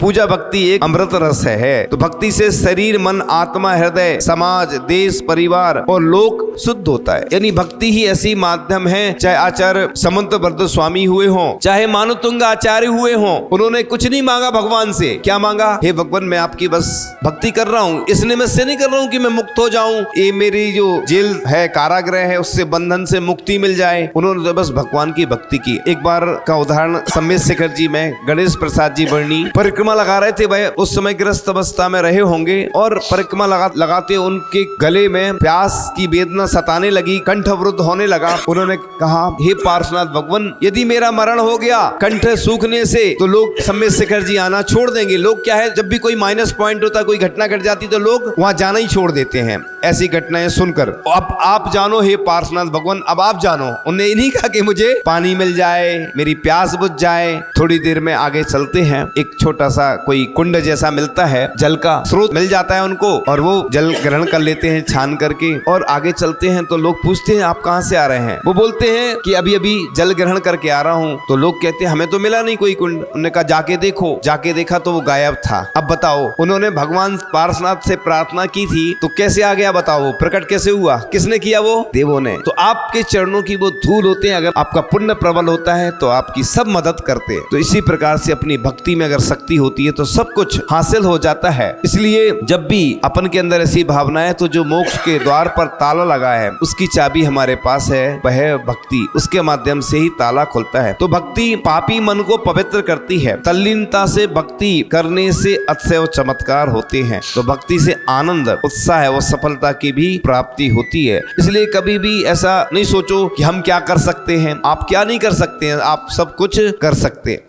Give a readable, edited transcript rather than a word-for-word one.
पूजा भक्ति एक अमृत रस है। तो भक्ति से शरीर, मन, आत्मा, हृदय, समाज, देश, परिवार और लोक शुद्ध होता है। यानी भक्ति ही ऐसी माध्यम है, चाहे आचार्य समंतभद्र स्वामी हुए हों, चाहे मानुतुंग आचार्य हुए हों, उन्होंने कुछ नहीं मांगा भगवान से। क्या मांगा? हे भगवान, मैं आपकी बस भक्ति कर रहा हूँ, इसलिए मैं से नहीं कर रहा हूँ कि मैं मुक्त हो जाऊं, ये मेरी जो जेल है, कारागृह है, उससे बंधन से मुक्ति मिल जाए। उन्होंने तो बस भगवान की भक्ति की। एक बार का उदाहरण सम्मेद शेखर जी में गणेश प्रसाद जी बरनी परिक्रमा लगा रहे थे। वह उस समय ग्रस्त अवस्था में रहे होंगे और परिक्रमा लगाते उनके गले में प्यास की वेदना सताने लगी, कंठ अवरुद्ध होने लगा। उन्होंने कहा, हे पार्श्वनाथ भगवान, यदि मेरा मरण हो गया कंठ सूखने से तो लोग सम्मेद शेखर जी आना छोड़ देंगे। लोग क्या है, जब भी कोई माइनस पॉइंट होता, कोई घटना घट जाती तो लोग वहां जाना ही छोड़ देते हैं। ऐसी घटनाएं सुनकर अब आप जानो हे पार्श्वनाथ भगवान, अब आप जानो। उन्हें नहीं कहा कि मुझे पानी मिल जाए, मेरी प्यास बुझ जाए। थोड़ी देर में आगे चलते हैं, एक छोटा सा कोई कुंड जैसा मिलता है, जल का स्रोत मिल जाता है उनको और वो जल ग्रहण कर लेते हैं छान करके। और आगे चलते हैं तो लोग पूछते हैं, आप कहाँ से आ रहे हैं? वो बोलते हैं कि अभी अभी जल ग्रहण करके आ रहा हूँ। तो लोग कहते हैं, हमें तो मिला नहीं कोई कुंड। उन्होंने कहा, जाके देखो। जाके देखा तो वो गायब था। अब बताओ, उन्होंने भगवान पार्श्वनाथ से प्रार्थना की थी तो कैसे आ गया? बताओ, प्रकट कैसे हुआ? किसने किया? वो देवों ने। तो आपके चरणों की वो धूल होते हैं। अगर आपका पुण्य प्रबल होता है तो आपकी सब मदद करते हैं। तो इसी प्रकार से अपनी भक्ति में अगर शक्ति होती है तो सब कुछ हासिल हो जाता है। इसलिए जब भी अपन के अंदर ऐसी भावना है तो जो मोक्ष के द्वार पर ताला लगा है उसकी चाबी हमारे पास है, वह है भक्ति। उसके माध्यम से ही ताला खुलता है। तो भक्ति पापी मन को पवित्र करती है। तल्लीनता से भक्ति करने से अतिशय चमत्कार होते हैं। तो भक्ति से आनंद, उत्साह है, वो सफलता की भी प्राप्ति होती है। इसलिए कभी भी ऐसा नहीं सोचो कि हम क्या कर सकते हैं। आप क्या नहीं कर सकते हैं, आप सब कुछ कर सकते हैं।